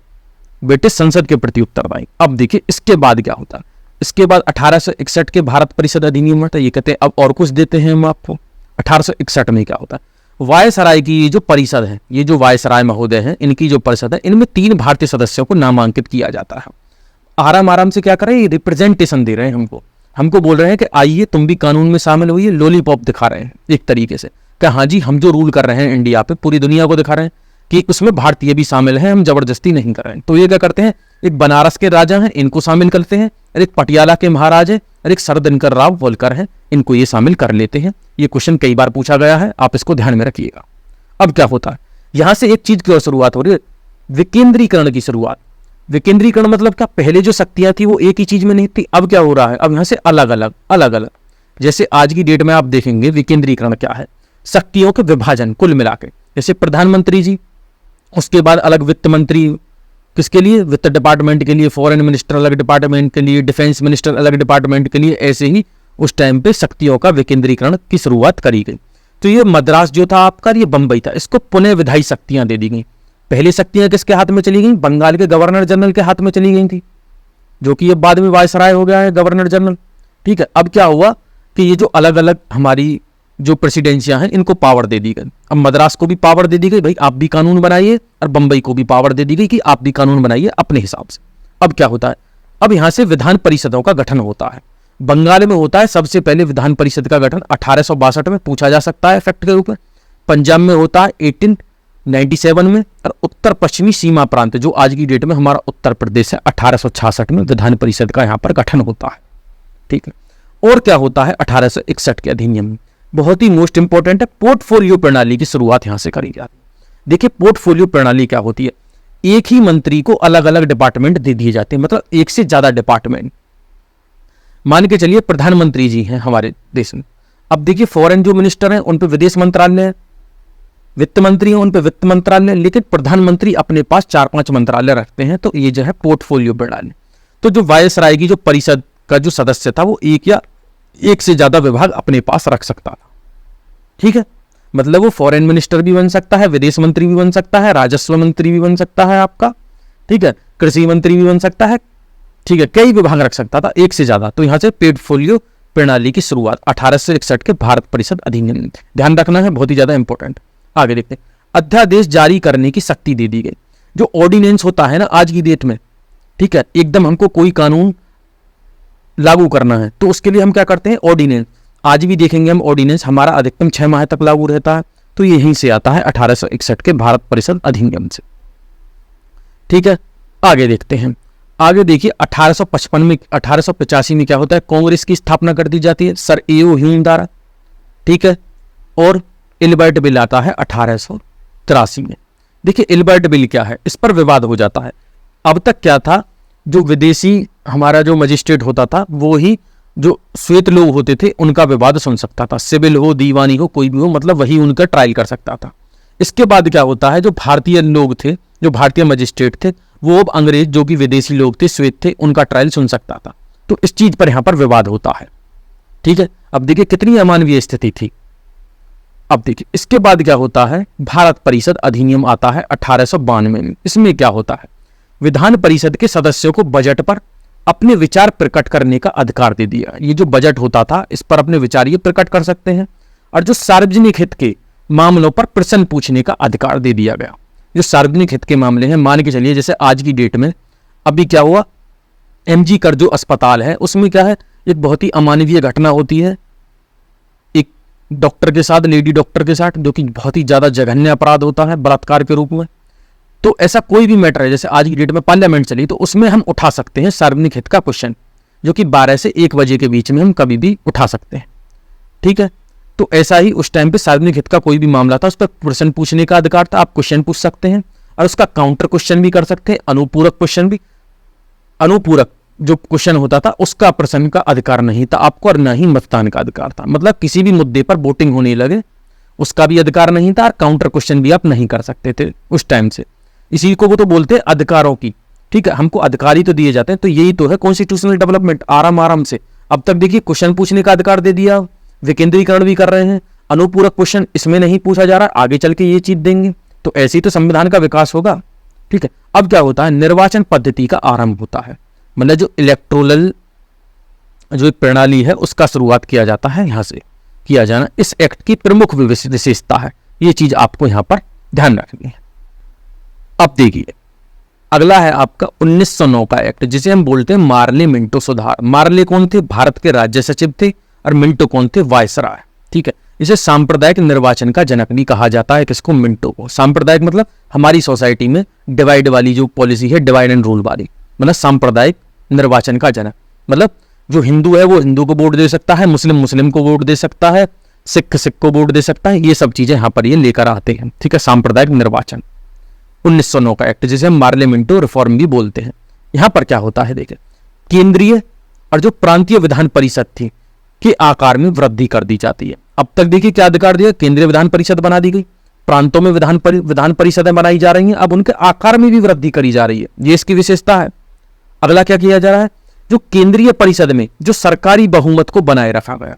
ब्रिटिश संसद के प्रति उत्तरदायी। अब देखिए, इसके बाद क्या होता है? इसके बाद 1861 के भारत परिषद अधिनियम होता है। ये कहते हैं अब और कुछ देते हैं हम आपको। 1861 में क्या होता है? वायसराय की जो परिषद है, ये जो वायसराय महोदय हैं, इनकी जो परिषद है, इनमें 3 भारतीय सदस्यों को नामांकित किया जाता है। आराम आराम से क्या कर रहे हैं? रिप्रेजेंटेशन दे रहे हैं हमको बोल रहे हैं कि आइए तुम भी कानून में शामिल होइए। लॉलीपॉप दिखा रहे हैं एक तरीके से कि हाँ जी, हम जो रूल कर रहे हैं इंडिया पे, पूरी दुनिया को दिखा रहे हैं कि उसमें भारतीय भी शामिल हैं, हम जबरदस्ती नहीं कर रहे हैं। तो ये क्या करते हैं? एक बनारस के राजा हैं, इनको शामिल करते हैं, और एक पटियाला के महाराज है, और एक सर दिनकर राव होलकर हैं, इनको ये शामिल कर लेते हैं। ये क्वेश्चन कई बार पूछा गया है, आप इसको ध्यान में रखिएगा। अब क्या होता है? यहां से एक चीज की और शुरुआत हो रही है, विकेंद्रीकरण की शुरुआत। विकेंद्रीकरण मतलब क्या? पहले जो शक्तियां थी वो एक ही चीज में नहीं थी, अब क्या हो रहा है? अब यहां से अलग अलग। जैसे आज की डेट में आप देखेंगे विकेंद्रीकरण क्या है? शक्तियों के विभाजन कुल मिला के। जैसे प्रधानमंत्री जी, उसके बाद अलग वित्त मंत्री, किसके लिए? वित्त डिपार्टमेंट के लिए, फॉरेन मिनिस्टर अलग डिपार्टमेंट के लिए, डिफेंस मिनिस्टर अलग डिपार्टमेंट के लिए। ऐसे ही उस टाइम पे शक्तियों का विकेंद्रीकरण की शुरुआत करी गई। तो ये मद्रास जो था आपका, ये बंबई था, इसको पुनः विधायी शक्तियां दे दी गई। पहले शक्तियां किसके हाथ में चली गई? बंगाल के गवर्नर जनरल के हाथ में चली गई थी, जो कि ये बाद में वायसराय हो गया है, गवर्नर जनरल। ठीक है, अब क्या हुआ कि ये जो अलग अलग हमारी जो प्रेसिडेंसियां हैं, इनको पावर दे दी गई। अब मद्रास को भी पावर दे दी गई, भाई आप भी कानून बनाइए, और बंबई को भी पावर दे दी गई कि आप भी कानून बनाइए अपने हिसाब से। अब क्या होता है? अब यहां से विधान परिषदों का गठन होता है। बंगाल में होता है सबसे पहले विधान परिषद का गठन 1862 में, पूछा जा सकता है फैक्ट के रूप में। पंजाब में होता है 1897 में, और उत्तर पश्चिमी सीमा प्रांत जो आज की डेट में हमारा उत्तर प्रदेश है 1866 में विधान परिषद का यहाँ पर गठन होता है। ठीक है, और क्या होता है 1861 के अधिनियम में, बहुत ही मोस्ट इंपॉर्टेंट है, पोर्टफोलियो प्रणाली की शुरुआत यहां से करी जाती है। देखिए पोर्टफोलियो प्रणाली क्या होती है, एक ही मंत्री को अलग अलग डिपार्टमेंट दे दिए जाते हैं, मतलब एक से ज्यादा डिपार्टमेंट। मान के चलिए प्रधानमंत्री जी हैं हमारे देश में, अब देखिए फॉरेन जो मिनिस्टर हैं उन पे विदेश मंत्रालय है, वित्त मंत्री हैं उन पे वित्त मंत्रालय, लेकिन प्रधानमंत्री अपने पास 4-5 मंत्रालय रखते हैं। तो ये जो है पोर्टफोलियो प्रणाली। तो जो वायसराय की जो परिषद का जो सदस्य था वो एक या एक से ज्यादा विभाग अपने पास रख सकता था। ठीक है, मतलब वो फॉरेन मिनिस्टर भी बन सकता है, विदेश मंत्री भी बन सकता है, राजस्व मंत्री भी बन सकता है आपका, ठीक है, कृषि मंत्री भी बन सकता है, ठीक है, कई विभाग रख सकता था एक से ज्यादा। तो यहां से पोर्टफोलियो प्रणाली की शुरुआत 1861 के भारत परिषद अधिनियम, ध्यान रखना है, बहुत ही ज्यादा इंपॉर्टेंट। आगे देखते हैं, अध्यादेश जारी करने की शक्ति दे दी गई। जो ऑर्डिनेंस होता है ना आज की डेट में, ठीक है, एकदम हमको कोई कानून लागू करना है तो उसके लिए हम क्या करते हैं, ऑर्डिनेंस। आज भी देखेंगे हम ऑर्डिनेंस हमारा अधिकतम 6 माह तक लागू रहता है, तो यहीं से आता है 1861 के भारत परिषद अधिनियम से। ठीक है, आगे देखते हैं। आगे देखिए 1855 में 1885 में क्या होता है, कांग्रेस की स्थापना कर दी जाती है सर ए.ओ. ह्यूम द्वारा। ठीक है, और इल्बर्ट बिल आता है 1883 में। देखिए इल्बर्ट बिल क्या है, इस पर विवाद हो जाता है। अब तक क्या था, जो विदेशी हमारा जो मजिस्ट्रेट होता था वो ही जो श्वेत लोग होते थे उनका विवाद सुन सकता था, सिविल हो दीवानी हो कोई भी हो, मतलब वही उनका ट्रायल कर सकता था। इसके बाद क्या होता है, जो भारतीय लोग थे, जो भारतीय मजिस्ट्रेट थे, वो अब अंग्रेज जो कि विदेशी लोग थे, श्वेत थे, उनका ट्रायल सुन सकता था। तो इस चीज पर यहां पर विवाद होता है। ठीक है, अब देखिए कितनी अमानवीय स्थिति थी। अब देखिए इसके बाद क्या होता है, भारत परिषद अधिनियम आता है 1892 में। इसमें क्या होता है, विधान परिषद के सदस्यों को बजट पर अपने विचार प्रकट करने का अधिकार दे दिया। ये जो बजट होता था इस पर अपने विचार ये प्रकट कर सकते हैं, और जो सार्वजनिक हित के मामलों पर प्रश्न पूछने का अधिकार दे दिया गया। जो सार्वजनिक हित के मामले हैं, मान के चलिए जैसे आज की डेट में अभी क्या हुआ, एमजी कर जो अस्पताल है उसमें क्या है, एक बहुत ही अमानवीय घटना होती है एक डॉक्टर के साथ, लेडी डॉक्टर के साथ, जो कि बहुत ही ज्यादा जघन्य अपराध होता है बलात्कार के रूप में। तो ऐसा कोई भी मैटर है, जैसे आज की डेट में पार्लियामेंट चली, तो उसमें हम उठा सकते हैं सार्वजनिक हित का क्वेश्चन, जो कि 12 से 1 बजे के बीच में हम कभी भी उठा सकते हैं। ठीक है, तो ऐसा ही उस टाइम पे सार्वजनिक हित का कोई भी मामला था, उस पर प्रश्न पूछने का अधिकार था। आप क्वेश्चन पूछ सकते हैं और उसका काउंटर क्वेश्चन भी कर सकते हैं, अनुपूरक क्वेश्चन भी। अनुपूरक जो क्वेश्चन होता था उसका प्रश्न का अधिकार नहीं था आपको, और न ही मतदान का अधिकार था। मतलब किसी भी मुद्दे पर वोटिंग होने लगे उसका भी अधिकार नहीं था, और काउंटर क्वेश्चन भी आप नहीं कर सकते थे उस टाइम से। इसी को वो तो बोलते हैं अधिकारों की। ठीक है, हमको अधिकार ही तो दिए जाते हैं, तो यही तो है कॉन्स्टिट्यूशनल डेवलपमेंट। आराम आराम से अब तक देखिए क्वेश्चन पूछने का अधिकार दे दिया, विकेंद्रीकरण भी कर रहे हैं, अनुपूरक क्वेश्चन इसमें नहीं पूछा जा रहा, आगे चल के ये चीज देंगे, तो ऐसे ही तो संविधान का विकास होगा। ठीक है, अब क्या होता है, निर्वाचन पद्धति का आरंभ होता है, मतलब जो इलेक्टोरल जो एक प्रणाली है उसका शुरुआत किया जाता है, यहां से किया जाना इस एक्ट की प्रमुख विशेषता है। ये चीज आपको यहां पर ध्यान रखनी है। अब देखिए अगला है आपका 1909 का एक्ट, जिसे हम बोलते हैं मार्ले मिंटो सुधार। मार्ले कौन थे, भारत के राज्य सचिव थे, और मिंटो कौन थे, वायसराय। ठीक है, इसे सांप्रदायिक निर्वाचन का जनक भी कहा जाता है। किसको, मिंटो को। सांप्रदायिक मतलब हमारी सोसाइटी में डिवाइड वाली जो पॉलिसी है, डिवाइड एंड रूल वाली, मतलब सांप्रदायिक निर्वाचन का जनक। मतलब जो हिंदू है वो हिंदू को वोट दे सकता है, मुस्लिम मुस्लिम को वोट दे सकता है, सिख सिख को वोट दे सकता है, ये सब चीजें यहां पर ये लेकर आते हैं। ठीक है, सांप्रदायिक निर्वाचन 1909 का एक्ट, जिसे हम मार्ले मिंटो रिफॉर्म भी बोलते हैं। यहां पर क्या होता है, देखिए केंद्रीय और जो प्रांतीय विधान परिषद थी के आकार में वृद्धि कर दी जाती है। अब तक देखिए क्या अधिकार दिया, केंद्रीय विधान परिषद बना दी गई, प्रांतों में विधान परिषदें बनाई जा रही हैं, अब उनके आकार में भी वृद्धि करी जा रही है, ये इसकी विशेषता है। अगला क्या किया जा रहा है, जो केंद्रीय परिषद में जो सरकारी बहुमत को बनाए रखा गया।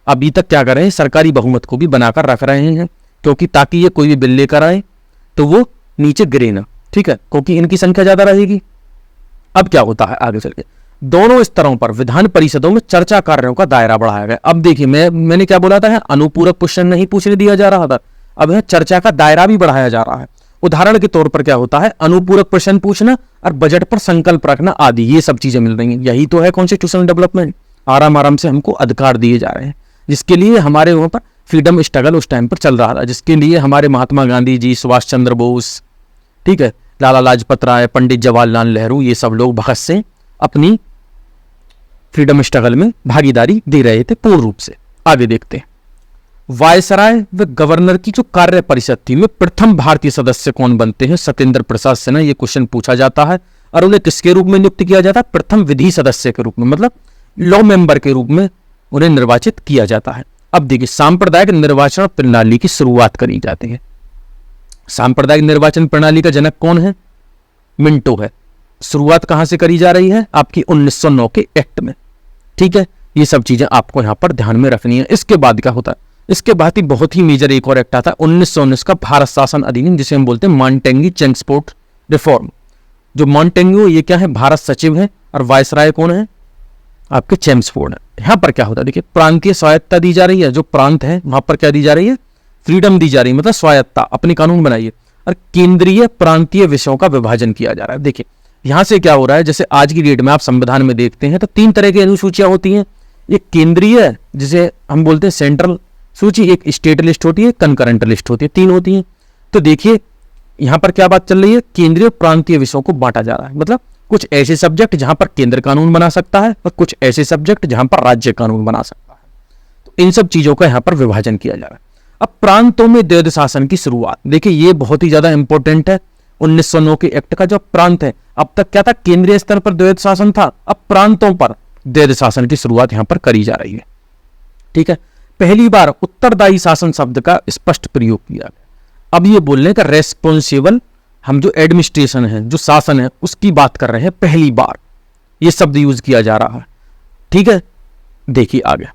अभी तक क्या कर रहे हैं, सरकारी बहुमत को भी बनाकर रख रहे हैं, क्योंकि ताकि ये कोई भी बिल लेकर आए तो वो नीचे गिरे ना। ठीक है, क्योंकि इनकी संख्या ज्यादा रहेगी। अब क्या होता है आगे चल के, दोनों स्तरों पर विधान परिषदों में चर्चा कार्यों का दायरा बढ़ाया गया। अब देखिए मैंने क्या बोला था, अनुपूरक क्वेश्चन नहीं पूछने दिया जा रहा था, अब यह चर्चा का दायरा भी बढ़ाया जा रहा है। उदाहरण के तौर पर क्या होता है, अनुपूरक प्रश्न पूछना और बजट पर संकल्प रखना आदि, ये सब चीजें मिल रही हैं। यही तो है कॉन्स्टिट्यूशनल डेवलपमेंट। आराम आराम से हमको अधिकार दिए जा रहे हैं, जिसके लिए हमारे वहां पर फ्रीडम स्ट्रगल उस टाइम पर चल रहा था, जिसके लिए हमारे महात्मा गांधी जी, सुभाष चंद्र बोस, ठीक है, लाला लाजपत राय, पंडित जवाहरलाल नेहरू, ये सब लोग भगत सिंह अपनी फ्रीडम स्ट्रगल में भागीदारी दे रहे थे पूर्ण रूप से। आगे देखते हैं, वायसराय व गवर्नर की जो कार्य परिषद थी में प्रथम भारतीय सदस्य कौन बनते हैं? सत्येंद्र प्रसाद सिन्हा। ये क्वेश्चन पूछा जाता है और उन्हें किसके रूप में नियुक्त किया जाता है? प्रथम विधि सदस्य के रूप में, मतलब लॉ मेंबर के रूप में उन्हें निर्वाचित किया जाता है। अब देखिए, सांप्रदायिक निर्वाचन प्रणाली की शुरुआत करी जाती है। सांप्रदायिक निर्वाचन प्रणाली का जनक कौन है? मिंटो है। शुरुआत कहां से करी जा रही है? आपकी 1909 के एक्ट में, ठीक है। ये सब चीजें आपको यहां पर ध्यान में रखनी है। इसके बाद क्या होता है? इसके बाद ही बहुत ही मेजर एक और एक्ट आता है 1919 का भारत शासन अधिनियम, जिसे हम बोलते हैं मॉन्टेग्यू चेम्सफोर्ड रिफॉर्म। जो मॉन्टेग्यू, ये क्या है? भारत सचिव है, और वायसराय कौन है? आपके चेम्सफोर्ड है। यहां पर क्या होता है? देखिए, प्रांतीय स्वायत्ता दी जा रही है। जो प्रांत है वहां पर क्या दी जा रही है? फ्रीडम दी जा रही है, मतलब स्वायत्ता, अपने कानून बनाइए। और केंद्रीय प्रांतीय विषयों का विभाजन किया जा रहा है। देखिए यहां से क्या हो रहा है, जैसे आज की डेट में आप संविधान में देखते हैं तो 3 तरह की अनुसूचियां होती हैं। एक केंद्रीय, जिसे हम बोलते हैं सेंट्रल सूची, एक स्टेट लिस्ट होती है, कंकरेंट लिस्ट होती है, 3 होती हैं। तो देखिए यहां पर क्या बात चल रही है? केंद्रीय प्रांतीय विषयों को बांटा जा रहा है, मतलब कुछ ऐसे सब्जेक्ट जहां पर केंद्र कानून बना सकता है और कुछ ऐसे सब्जेक्ट जहां पर राज्य कानून बना सकता है। तो इन सब चीजों का यहां पर विभाजन किया जा रहा है। अब प्रांतों में द्वैध शासन की शुरुआत, देखिए ये बहुत ही ज्यादा इंपॉर्टेंट है। 1909 के एक्ट का जो प्रांत है, अब तक क्या था? केंद्रीय स्तर पर द्वैध शासन था, अब प्रांतों पर द्वैध शासन की शुरुआत यहां पर करी जा रही है, ठीक है। पहली बार उत्तरदायी शासन शब्द का स्पष्ट प्रयोग किया गया। अब ये बोलने का रेस्पॉन्सिबल, हम जो एडमिनिस्ट्रेशन है, जो शासन है, उसकी बात कर रहे हैं। पहली बार ये शब्द यूज किया जा रहा है, ठीक है। देखिए आगे,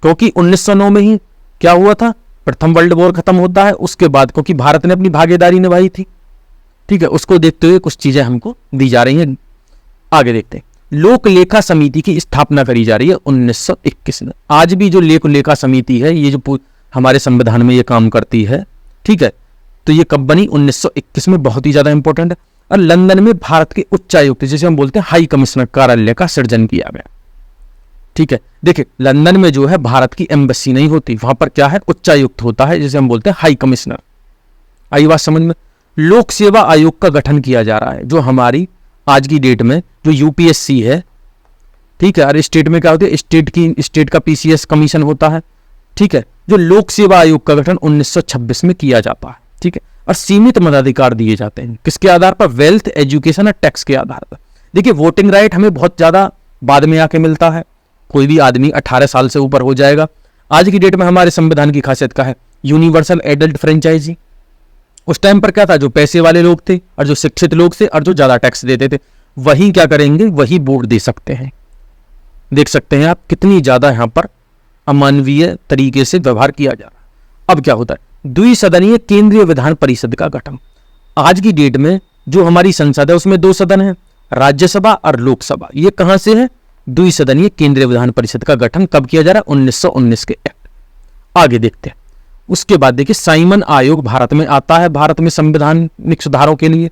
क्योंकि 1909 में ही क्या हुआ था? प्रथम वर्ल्ड वॉर खत्म होता है। उसके बाद क्योंकि भारत ने अपनी भागीदारी निभाई थी, ठीक है, उसको देखते हुए कुछ चीजें हमको दी जा रही हैं। आगे देखते हैं, लोक लेखा समिति की स्थापना करी जा रही है 1921 में। आज भी जो लोक लेखा समिति है, ये जो हमारे संविधान में ये काम करती है, ठीक है, तो ये कब बनी? 1921 में, बहुत ही ज्यादा इंपॉर्टेंट है। और लंदन में भारत के उच्चायुक्त, जिसे हम बोलते हैं हाई कमिश्नर कार्यालय का सृजन किया गया, ठीक है। देखिए लंदन में जो है भारत की एम्बेसी नहीं होती, वहां पर क्या है? उच्चायुक्त होता है, जिसे हम बोलते हैं हाई कमिश्नर। आई बात समझ में? लोक सेवा आयोग का गठन किया जा रहा है, जो हमारी आज की डेट में जो यूपीएससी है, ठीक है। और स्टेट में क्या होती है? स्टेट का पीसीएस कमीशन होता है, ठीक है। जो लोक सेवा आयोग का गठन 1926 में किया जाता है, ठीक है। और सीमित मताधिकार दिए जाते हैं, किसके आधार पर? वेल्थ, एजुकेशन और टैक्स के आधार पर। देखिए वोटिंग राइट हमें बहुत ज्यादा बाद में आके मिलता है, कोई भी आदमी 18 साल से ऊपर हो जाएगा। आज की डेट में हमारे संविधान की खासियत क्या है? Universal adult franchise. उस टाइम पर क्या था? जो पैसे वाले लोग थे और जो शिक्षित लोग थे और जो ज्यादा टैक्स देते थे, वही क्या करेंगे? वही वोट दे सकते हैं। देख सकते हैं आप कितनी ज्यादा यहां पर अमानवीय तरीके से व्यवहार किया जा रहा है। अब क्या होता है? द्विसदनीय केंद्रीय विधान परिषद का गठन। आज की डेट में जो हमारी संसद है उसमें 2 सदन है, राज्यसभा और लोकसभा। ये कहां से है? द्विसदनीय केंद्रीय विधान परिषद का गठन कब किया जा रहा है? 1919 के एक्ट। आगे देखते हैं। उसके बाद देखिए साइमन आयोग भारत में आता है, भारत में संवैधानिक सुधारों के लिए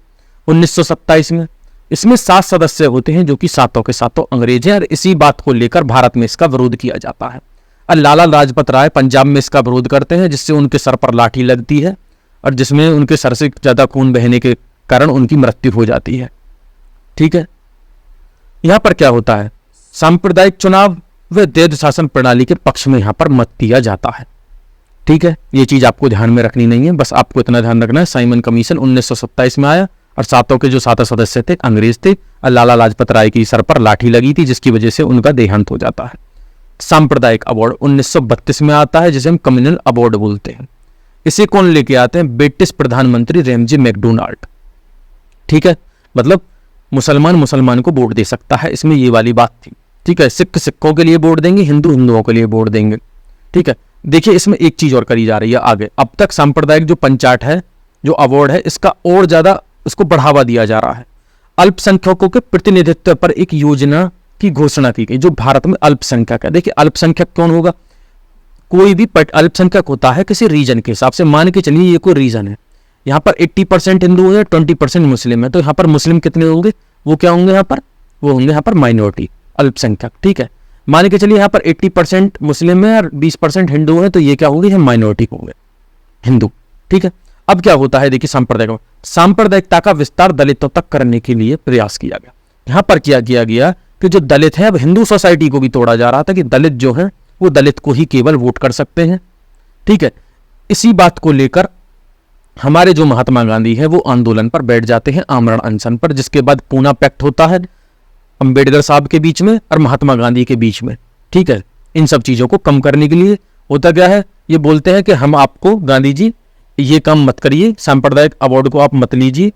1927 में। इसमें 7 सदस्य होते हैं, जो कि 7 के 7 अंग्रेज हैं, और इसी बात को लेकर भारत में इसका विरोध किया जाता है। और लाला लाजपत राय पंजाब में इसका विरोध करते हैं, जिससे उनके सर पर लाठी लगती है और जिसमें उनके सर से ज्यादा खून बहने के कारण उनकी मृत्यु हो जाती है, ठीक है। यहां पर क्या होता है? सांप्रदायिक चुनाव व द्वैध शासन प्रणाली के पक्ष में यहां पर मत दिया जाता है, ठीक है। ये चीज आपको ध्यान में रखनी नहीं है, बस आपको इतना ध्यान रखना है। साइमन कमीशन 1927 में आया और 7 के जो 7 सदस्य थे अंग्रेज थे, और लाला लाजपत राय की सर पर लाठी लगी थी, जिसकी वजह से उनका देहांत हो जाता है। सांप्रदायिक अवार्ड 1932 में आता है, जिसे हम कम्युनल अवार्ड बोलते हैं। इसे कौन लेके आते हैं? ब्रिटिश प्रधानमंत्री रैमजी मैकडोनाल्ड, ठीक है। मतलब मुसलमान को वोट दे सकता है, इसमें ये वाली बात थी, ठीक है। सिख सिखों के लिए वोट देंगे, हिंदू हिंदुओं के लिए वोट देंगे, ठीक है। देखिए इसमें एक चीज और करी जा रही है आगे। अब तक सांप्रदायिक जो पंचायत है, जो अवार्ड है, इसका और ज्यादा इसको बढ़ावा दिया जा रहा है। अल्पसंख्यकों के प्रतिनिधित्व पर एक योजना की घोषणा की गई, जो भारत में अल्पसंख्यक है। देखिए अल्पसंख्यक कौन होगा? कोई भी अल्पसंख्यक होता है किसी रीजन के हिसाब से। मान के चलिए ये कोई रीजन है, यहाँ पर 80% हिंदू है, 20% मुस्लिम है, तो यहाँ पर मुस्लिम कितने होंगे? वो क्या होंगे यहाँ पर? वो होंगे यहाँ पर माइनॉरिटी, अल्पसंख्यक, ठीक है। मान के चलिए यहाँ पर 80% मुस्लिम है और 20% हिंदू है, तो ये क्या होंगे, हम माइनॉरिटी होंगे, हिंदू। ठीक है, अब क्या होता है, देखिए सांप्रदायिकता का विस्तार दलितों तक करने के लिए प्रयास किया गया। यहाँ पर क्या किया गया कि जो दलित है, अब हिंदू सोसाइटी को भी तोड़ा जा रहा था कि दलित जो है वो दलित को ही केवल वोट कर सकते हैं। ठीक है, इसी बात को लेकर हमारे जो महात्मा गांधी है वो आंदोलन पर बैठ जाते हैं, आमरण अनशन पर, जिसके बाद पूना पैक्ट होता है अंबेडकर साहब के बीच में और महात्मा गांधी के बीच में। ठीक है, इन सब चीजों को कम करने के लिए होता क्या है, ये बोलते हैं कि हम आपको, गांधी जी ये काम मत करिए, सांप्रदायिक अवार्ड को आप मत लीजिए।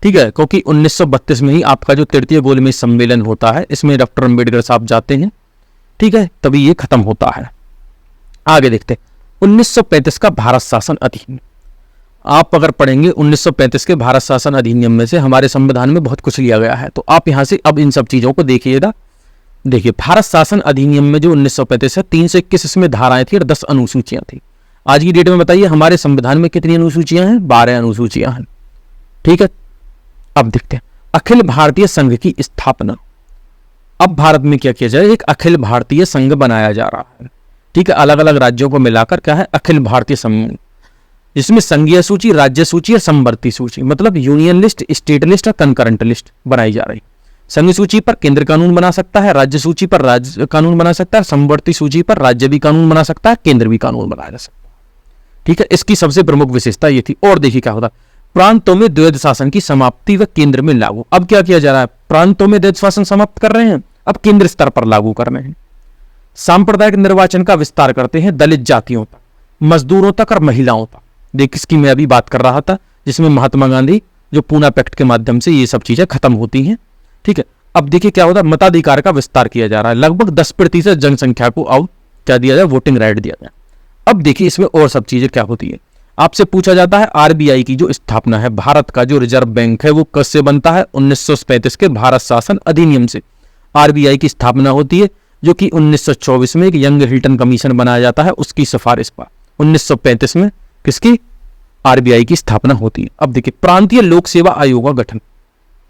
ठीक है, क्योंकि 1932 में ही आपका जो तृतीय गोलमेज सम्मेलन होता है, इसमें डॉक्टर अंबेडकर साहब जाते हैं। ठीक है, तभी ये खत्म होता है। आगे देखते हैं 1935 का भारत शासन अधिनियम। आप अगर पढ़ेंगे 1935 के भारत शासन अधिनियम में से हमारे संविधान में बहुत कुछ लिया गया है, तो आप यहां से अब इन सब चीजों को देखिएगा। देखिए, भारत शासन अधिनियम में जो 1935 है, 321 इसमें धाराएं थी और 10 अनुसूचियां थी। आज की डेट में बताइए हमारे संविधान में कितनी अनुसूचियां हैं, 12 अनुसूचियां हैं। ठीक है, अब देखते हैं अखिल भारतीय संघ की स्थापना। अब भारत में क्या किया जाए, एक अखिल भारतीय संघ बनाया जा रहा है। ठीक है, अलग अलग राज्यों को मिलाकर क्या है, अखिल भारतीय संघ, जिसमें संघीय सूची, राज्य सूची और समवर्ती सूची, मतलब यूनियन लिस्ट, स्टेट लिस्ट और कंकरेंट लिस्ट बनाई जा रही। संघ सूची पर केंद्र कानून बना सकता है, राज्य सूची पर राज्य कानून बना सकता है, समवर्ती सूची पर राज्य भी कानून बना सकता है, केंद्र भी कानून बनाया जा सकता है। ठीक है, इसकी सबसे प्रमुख विशेषता ये थी। और देखिए क्या होता, प्रांतों में द्वैध शासन की समाप्ति व केंद्र में लागू। अब क्या किया जा रहा है, प्रांतों में द्वैध शासन समाप्त कर रहे हैं, अब केंद्र स्तर पर लागू कर रहे हैं। सांप्रदायिक निर्वाचन का विस्तार करते हैं दलित जातियों तक, मजदूरों तक और महिलाओं तक। देख, इसकी मैं अभी बात कर रहा था, जिसमें महात्मा गांधी जो पूना पैक्ट के माध्यम से ये सब चीजें खत्म होती हैं। ठीक है, अब देखिए क्या होता है, मताधिकार का विस्तार किया जा रहा है। लगभग 10% जनसंख्या को अब क्या दिया जाए, वोटिंग राइट दिया जाए। अब देखिए इसमें और सब चीजें क्या होती है। आपसे पूछा जाता है आरबीआई की जो स्थापना है, भारत का जो रिजर्व बैंक है वो कब से बनता है, 1935 के भारत शासन अधिनियम से आरबीआई की स्थापना होती है, जो कि 1924 में एक यंग हिल्टन कमीशन बनाया जाता है, उसकी सिफारिश पर 1935 में किसकी, आरबीआई की स्थापना होती है। अब देखिए प्रांतीय लोक सेवा आयोग का गठन।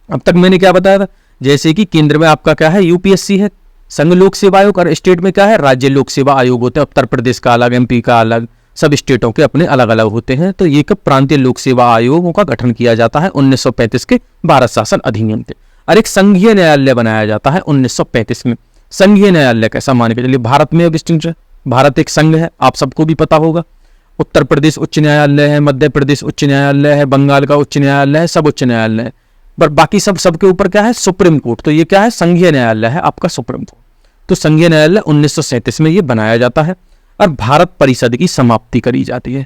अब तक मैंने क्या बताया था, जैसे कि केंद्र में आपका क्या है, यूपीएससी है, संघ लोक सेवा आयोग, और स्टेट में क्या है, राज्य लोक सेवा आयोग होते हैं। उत्तर प्रदेश का अलग, एमपी का अलग, सब स्टेटों के अपने अलग अलग होते हैं। तो ये प्रांतीय लोक सेवा आयोगों का गठन किया जाता है 1935 के भारत शासन अधिनियम से। और एक संघीय न्यायालय बनाया जाता है 1935 में। संघीय न्यायालय कैसा, मान के चलिए भारत में डिस्टिंक्शन, भारत एक संघ है, आप सबको भी पता होगा। उत्तर प्रदेश उच्च न्यायालय है, मध्य प्रदेश उच्च न्यायालय है, बंगाल का उच्च न्यायालय है, सब उच्च न्यायालय है। पर बाकी सबके ऊपर क्या है, सुप्रीम कोर्ट। तो ये क्या है, संघीय न्यायालय है आपका, सुप्रीम कोर्ट। तो संघीय न्यायालय 1937 में ये बनाया जाता है और भारत परिषद की समाप्ति करी जाती है।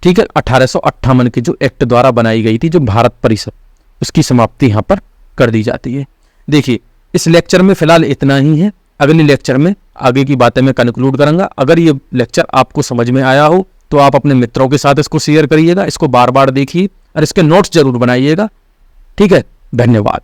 ठीक है, 1858 के जो एक्ट द्वारा बनाई गई थी जो भारत परिषद, उसकी समाप्ति यहाँ पर कर दी जाती है। देखिए इस लेक्चर में फिलहाल इतना ही है, अगले लेक्चर में आगे की बातें मैं कंक्लूड करूंगा। अगर ये लेक्चर आपको समझ में आया हो तो आप अपने मित्रों के साथ इसको शेयर करिएगा, इसको बार बार देखिए और इसके नोट्स जरूर बनाइएगा। ठीक है, धन्यवाद।